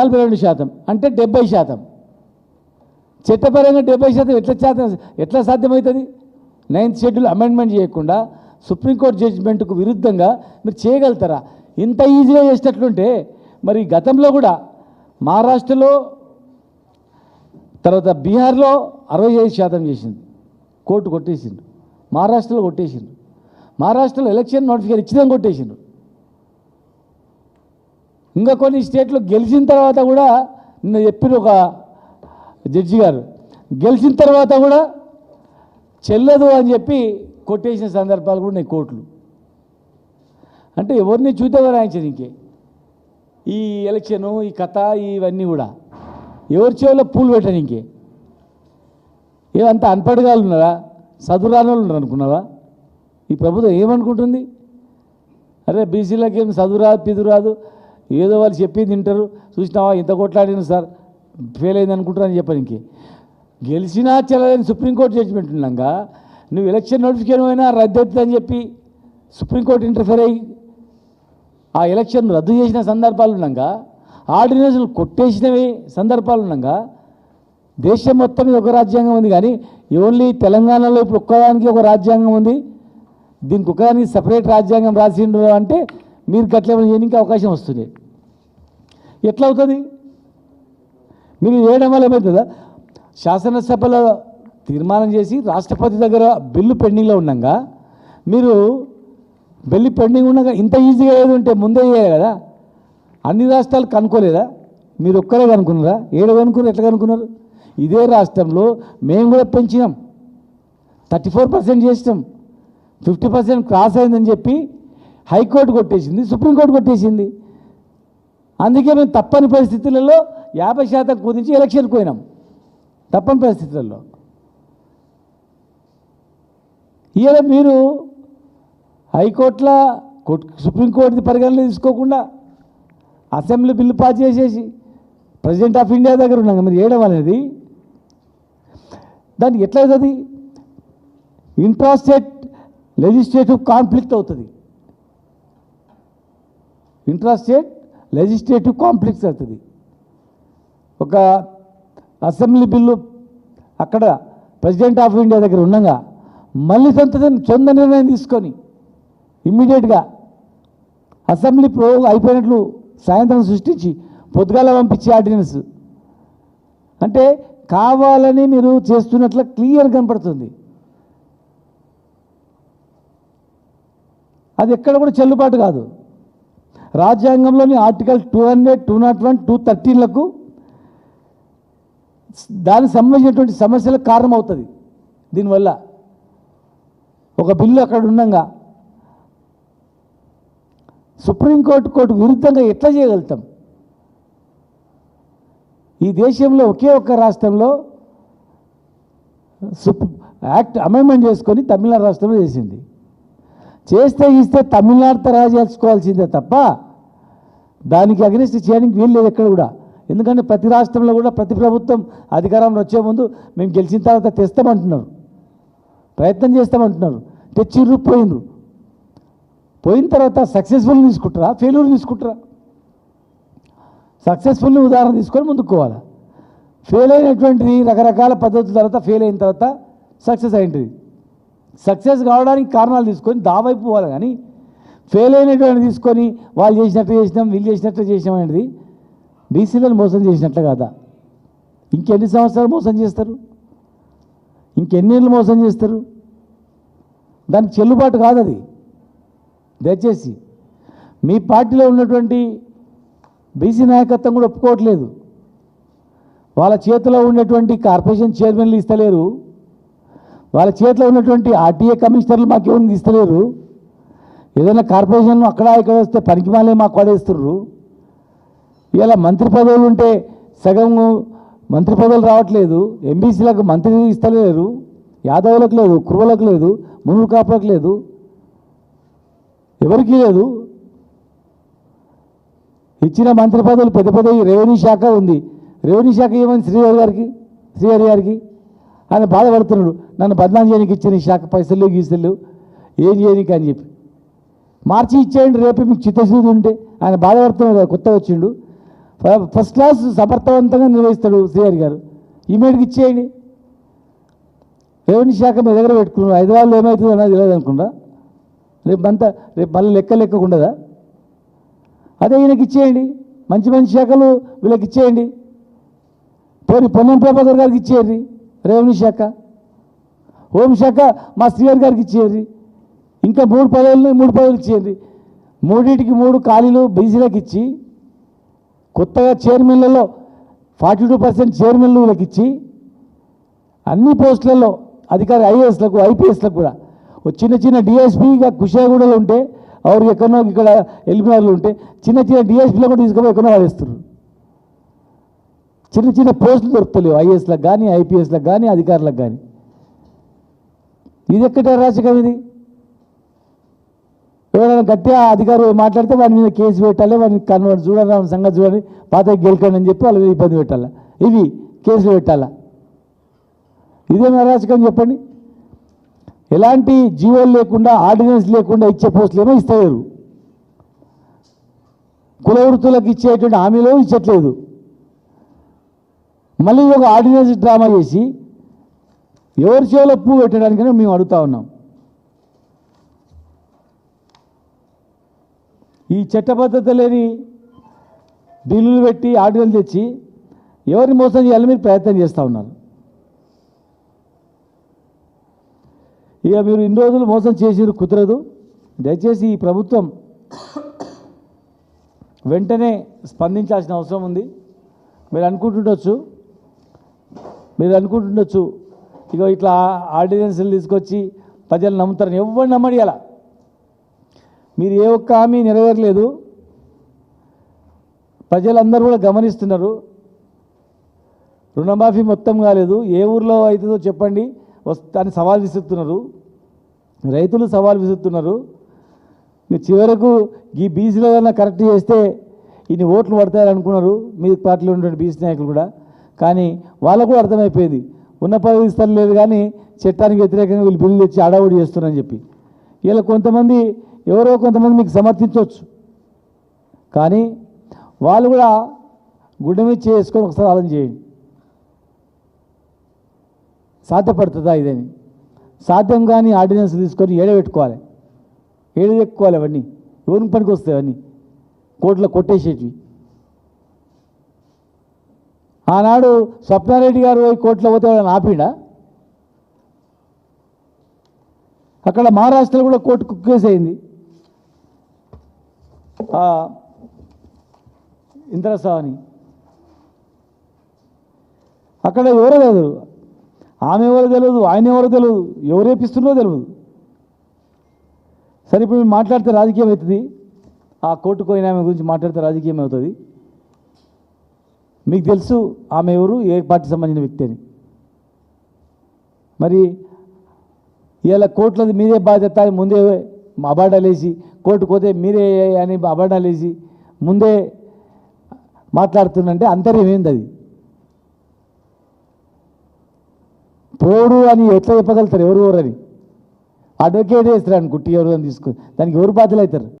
42% అంటే 70%. చట్టపరంగా 70% ఎట్లా సాధ్యమవుతుంది? 9th షెడ్యూల్ అమెండ్మెంట్ చేయకుండా సుప్రీంకోర్టు జడ్జిమెంట్కు విరుద్ధంగా మీరు చేయగలుగుతారా? ఇంత ఈజీగా చేసేటట్లుంటే మరి గతంలో కూడా మహారాష్ట్రలో తర్వాత బీహార్లో 65% చేసింది, కోర్టు కొట్టేసిండు. మహారాష్ట్రలో కొట్టేసిండు. మహారాష్ట్రలో ఎలక్షన్ నోటిఫికేషన్ ఇచ్చినాక కొట్టేసిండు. ఇంకా కొన్ని స్టేట్లో గెలిచిన తర్వాత కూడా నిన్న చెప్పిన ఒక జడ్జి గారు గెలిచిన తర్వాత కూడా చెల్లదు అని చెప్పి కొట్టేసిన సందర్భాలు కూడా ఉన్నాయి కోర్టులు. అంటే ఎవరిని చూతే రాయించదు ఇంకే ఈ ఎలక్షను, ఈ కథ, ఇవన్నీ కూడా ఎవరి చెవులో పూలు పెట్టాను ఇంకే. ఏమంతా అన్పడగాలు ఉన్నారా? చదువురాని వాళ్ళు ఉన్నారు అనుకున్నావా? ఈ ప్రభుత్వం ఏమనుకుంటుంది? అరే బీసీలకి ఏం చదువురాదు పిదురాదు, ఏదో వాళ్ళు చెప్పింది తింటారు, చూసినావా ఇంత కొట్లాడిన సార్ ఫెయిల్ అయింది అనుకుంటారని చెప్పాను. ఇంకే గెలిచినా చెల్లదని సుప్రీంకోర్టు జడ్జిమెంట్ ఉన్నాక నువ్వు ఎలక్షన్ నోటిఫికేషన్ అయినా రద్దవుతుందని చెప్పి సుప్రీంకోర్టు ఇంటర్ఫేర్ అయ్యి ఆ ఎలక్షన్ రద్దు చేసిన సందర్భాలు ఉన్నాక, ఆర్డినెన్స్లు కొట్టేసినవి సందర్భాలు ఉన్నాక, దేశం మొత్తం మీద ఒక రాజ్యాంగం ఉంది కానీ ఓన్లీ తెలంగాణలో ఇప్పుడు ఒక్కదానికి ఒక రాజ్యాంగం ఉంది, దీనికి ఒక్కదానికి సపరేట్ రాజ్యాంగం రాసిండు అంటే మీరు గట్లేమని చేయడానికి అవకాశం వస్తుంది. ఎట్లా అవుతుంది? మీరు చేయడం వల్ల ఏమవుతుందా? శాసనసభలో తీర్మానం చేసి రాష్ట్రపతి దగ్గర బిల్లు పెండింగ్లో ఉన్నాక మీరు బిల్లు పెండింగ్ ఉన్నాక ఇంత ఈజీగా ఏది ఉంటే ముందే చేయాలి కదా. అన్ని రాష్ట్రాలు కనుక్కోలేదా? మీరు ఒక్కరే కనుక్కున్నారా? ఏడు కనుక్కున్నారు, ఎట్లా కనుక్కున్నారు? ఇదే రాష్ట్రంలో మేము కూడా పెంచినాం, 34% చేసినాం, 50% క్రాస్ అయిందని చెప్పి హైకోర్టు కొట్టేసింది, సుప్రీంకోర్టు కొట్టేసింది. అందుకే మేము తప్పని పరిస్థితులలో 50% కుదించి ఎలక్షన్కి పోయినాం. తప్పని పరిస్థితులలో ఇవాళ మీరు హైకోర్టులో సుప్రీంకోర్టు పరిగణన తీసుకోకుండా అసెంబ్లీ బిల్లు పాస్ చేసేసి ప్రెసిడెంట్ ఆఫ్ ఇండియా దగ్గర ఉన్నాం. మీరు చేయడం అనేది దానికి ఎట్లా అవుతుంది? ఇంట్రాస్టేట్ లెజిస్లేటివ్ కాన్ఫ్లిక్ట్ అవుతుంది. ఇంట్రాస్టేట్ లెజిస్లేటివ్ కాన్ఫ్లిక్ట్స్ అవుతుంది. ఒక అసెంబ్లీ బిల్లు అక్కడ ప్రెసిడెంట్ ఆఫ్ ఇండియా దగ్గర ఉండగా మళ్ళీ సొంత నిర్ణయం తీసుకొని ఇమ్మీడియట్గా అసెంబ్లీ అయిపోయినట్లు సాయంత్రం సృష్టించి పొద్దుగాల పంపించే ఆర్డినెన్స్ అంటే కావాలని మీరు చేస్తున్నట్లు క్లియర్ కనపడుతుంది. అది ఎక్కడ కూడా చెల్లుబాటు కాదు. రాజ్యాంగంలోని ఆర్టికల్ 200, 201, 213లకు దానికి సంబంధించినటువంటి సమస్యలకు కారణమవుతుంది. దీనివల్ల ఒక బిల్లు అక్కడ ఉండగా సుప్రీంకోర్టు విరుద్ధంగా ఎట్లా చేయగలుగుతాం? ఈ దేశంలో ఒకే ఒక్క రాష్ట్రంలో యాక్ట్ అమెండ్మెంట్ చేసుకొని తమిళనాడు రాష్ట్రంలో చేసింది. చేస్తే తమిళనాడు తరహా చేసుకోవాల్సిందే తప్ప దానికి అగ్నిస్ట్ చేయడానికి వీలు లేదు ఎక్కడ కూడా. ఎందుకంటే ప్రతి రాష్ట్రంలో కూడా ప్రతి ప్రభుత్వం అధికారంలో వచ్చే ముందు మేము గెలిచిన తర్వాత తెస్తామంటున్నారు, ప్రయత్నం చేస్తామంటున్నారు. తెచ్చిర్రు, పోయినరు. పోయిన తర్వాత సక్సెస్ఫుల్ తీసుకుంటారా, ఫెయిల్యూర్ తీసుకుంటారా? సక్సెస్ఫుల్ని ఉదాహరణ తీసుకొని ముందుకోవాలి. ఫెయిల్ అయినటువంటిది రకరకాల పద్ధతుల తర్వాత ఫెయిల్ అయిన తర్వాత సక్సెస్ అయింటుంది. సక్సెస్ కావడానికి కారణాలు తీసుకొని దావైపు పోవాలి కానీ ఫెయిల్ అయినటువంటి తీసుకొని వాళ్ళు చేసినట్టు చేసినాం, వీళ్ళు చేసినట్లు చేసినాం అనేది బీసీలను మోసం చేసినట్లు కాదా? ఇంకెన్ని సంవత్సరాలు మోసం చేస్తారు? ఇంకెన్నేళ్ళు మోసం చేస్తారు? దానికి చెల్లుబాటు కాదు అది. దయచేసి మీ పార్టీలో ఉన్నటువంటి బీసీ నాయకత్వం కూడా ఒప్పుకోవట్లేదు. వాళ్ళ చేతిలో ఉన్నటువంటి కార్పొరేషన్ చైర్మన్లు ఇస్తలేరు, వాళ్ళ చేతిలో ఉన్నటువంటి ఆర్టీఏ కమిషనర్లు మాకేమీ ఇస్తలేరు. ఏదైనా కార్పొరేషన్ అక్కడ ఇక్కడ వస్తే పనికిమాలే మాకు పడేస్తుర్రు. ఇలా మంత్రి పదవులు ఉంటే సగం మంత్రి పదవులు రావట్లేదు. ఎంబీసీలకు మంత్రి ఇస్తలేరు, యాదవులకు లేదు, కురువులకు లేదు, మునుగు కాపులకు లేదు, ఎవరికీ లేదు. ఇచ్చిన మంత్రి పదవులు పెద్ద పెద్ద రెవెన్యూ శాఖ ఉంది. రెవెన్యూ శాఖ ఏమైంది? శ్రీహరి గారికి ఆయన బాధపడుతున్నాడు. నన్ను బదనాం చేయడానికి ఇచ్చిన శాఖ పైసలు గీసలు ఏం చేయడానికి అని చెప్పి మార్చి ఇచ్చేయండి, రేపు మీకు చిత్తశుద్ధి ఉంటే. ఆయన బాధపడుతున్నాడు, కొత్త వచ్చిండు. ఫస్ట్ క్లాస్ సమర్థవంతంగా నిర్వహిస్తాడు శ్రీహరి గారు. ఇమీడియట్గా ఇచ్చేయండి. రెవెన్యూ శాఖ మీ దగ్గర పెట్టుకున్నాడు. హైదరాబాద్లో ఏమవుతుందో అన్నది తెలియదు అనుకుంటా. రేపు మళ్ళీ లెక్కకుండదా? అదే ఈయనకి ఇచ్చేయండి. మంచి మంచి శాఖలు వీళ్ళకి ఇచ్చేయండి. పొన్నం ప్రభాకర్ గారికి ఇచ్చేయండి రెవెన్యూ శాఖ. హోంశాఖ మా శ్రీహరి గారికి ఇచ్చేయండి. ఇంకా 3 పదవులు ఇచ్చేయండి. 3 ఖాళీలు బీసీలకు ఇచ్చి, కొత్తగా చైర్మన్లలో 42% చైర్మన్లు వీళ్ళకి ఇచ్చి, అన్ని పోస్టులలో అధికారి ఐఏఎస్లకు ఐపీఎస్లకు కూడా చిన్న చిన్న డిఎస్పీగా కుషాగూడలో ఉంటే ఎవరు ఎక్కడో ఇక్కడ ఎల్బీఆర్లు ఉంటే చిన్న డిఎస్పీలో కూడా తీసుకుపోయి ఎక్కడో వాడేస్తున్నారు. చిన్న పోస్టులు దొరుకుతలేవు ఐఏఎస్లకు కానీ ఐపీఎస్లకు కానీ అధికారులకు కానీ. ఇది ఎక్కడ రాజకీయం? ఇది ఎవరైనా గట్టిగా అధికారులు మాట్లాడితే వాడి మీద కేసు పెట్టాలి, వాడిని కన్వర్ట్ చూడాలి, సంగతి చూడాలి, పాత గెలకండి అని చెప్పి వాళ్ళ మీద ఇబ్బంది పెట్టాలా, ఇవి కేసులు పెట్టాలా? ఇదేమైనా రాజకీయం చెప్పండి? ఎలాంటి జీవోలు లేకుండా ఆర్డినెన్స్ లేకుండా ఇచ్చే పోస్టులు ఏమో ఇస్తలేరు. కుల వృత్తులకు ఇచ్చేటువంటి హామీలో ఇచ్చట్లేదు. మళ్ళీ ఒక ఆర్డినెన్స్ డ్రామా చేసి ఎవరి చేతిలో పువ్వు పెట్టడానికనే మేము అడుగుతా ఉన్నాం. ఈ చట్టబద్ధత లేని బిల్లులు పెట్టి ఆర్డినెన్స్ తెచ్చి ఎవరిని మోసం చేయాలని మీరు ప్రయత్నం చేస్తూ ఉన్నారు. ఇక మీరు ఇన్ని రోజులు మోసం చేసిరు, కుదరదు. దయచేసి ఈ ప్రభుత్వం వెంటనే స్పందించాల్సిన అవసరం ఉంది. మీరు అనుకుంటుండొచ్చు ఇక ఇట్లా ఆర్డినెన్స్లు తీసుకొచ్చి ప్రజలు నమ్ముతారని. ఎవరు నమ్మడి. అలా మీరు ఏ ఒక్క హామీ నెరవేరలేదు. ప్రజలందరూ కూడా గమనిస్తున్నారు. రుణమాఫీ మొత్తం కాలేదు. ఏ ఊర్లో అవుతుందో చెప్పండి అని సవాల్ విసురుతున్నారు. రైతులు సవాల్ విసురుతున్నారు. చివరకు ఈ బీసీలో కన్నా కరెక్ట్ చేస్తే ఇన్ని ఓట్లు పడతాయని అనుకున్నారు మీ పార్టీలో ఉన్నటువంటి బీసీ నాయకులు కూడా. కానీ వాళ్ళకు కూడా అర్థమైపోయింది ఉన్న పదవి ఇస్తారు లేదు కానీ చట్టానికి వ్యతిరేకంగా వీళ్ళు బిల్లు తెచ్చి అడావుడి చేస్తున్నారని చెప్పి. ఇలా ఎవరో కొంతమంది మీకు సమర్థించవచ్చు, కానీ వాళ్ళు కూడా గుడ్డ మీద చేసుకొని ఒకసారి ఆలోచన చేయండి. సాధ్యపడుతుందా ఇదని? సాధ్యం కానీ ఆర్డినెన్స్ తీసుకొని ఏడబెట్టుకోవాలి, ఏడెక్కుకోవాలి. అవన్నీ ఎవరికి పనికి వస్తాయి? అవన్నీ కోర్టులో కొట్టేసేటివి. ఆనాడు స్వప్నారెడ్డి గారు పోయి కోర్టులో పోతే వాళ్ళని ఆపిడా? అక్కడ మహారాష్ట్రలో కూడా కోర్టు కేసు అయింది. ఇంద్రసాని అక్కడ ఎవరో తెలియదు, ఆమె ఎవరో తెలియదు, ఆయన ఎవరో తెలియదు, ఎవరు రేపిస్తున్నారో తెలియదు. సరే, ఇప్పుడు మీరు మాట్లాడితే రాజకీయం అవుతుంది. ఆ కోర్టుకు పోయిన ఆమె గురించి మాట్లాడితే రాజకీయం అవుతుంది. మీకు తెలుసు ఆమె ఎవరు, ఏ పార్టీకి సంబంధించిన వ్యక్తి అని. మరి ఇలా కోర్టులది మీదే బాధ్యత అని ముందే అబార్డాలేసి, కోర్టుకు పోతే మీరే అని అబార్డాలేసి ముందే మాట్లాడుతుందంటే అంతర్యం ఏంది? అది పోడు అని ఎట్లా చెప్పగలుగుతారు? ఎవరు అని అడ్వకేట్ చేస్తారు అనుకుంటే ఎవరు అని తీసుకొని దానికి ఎవరు బాధ్యులు అవుతారు?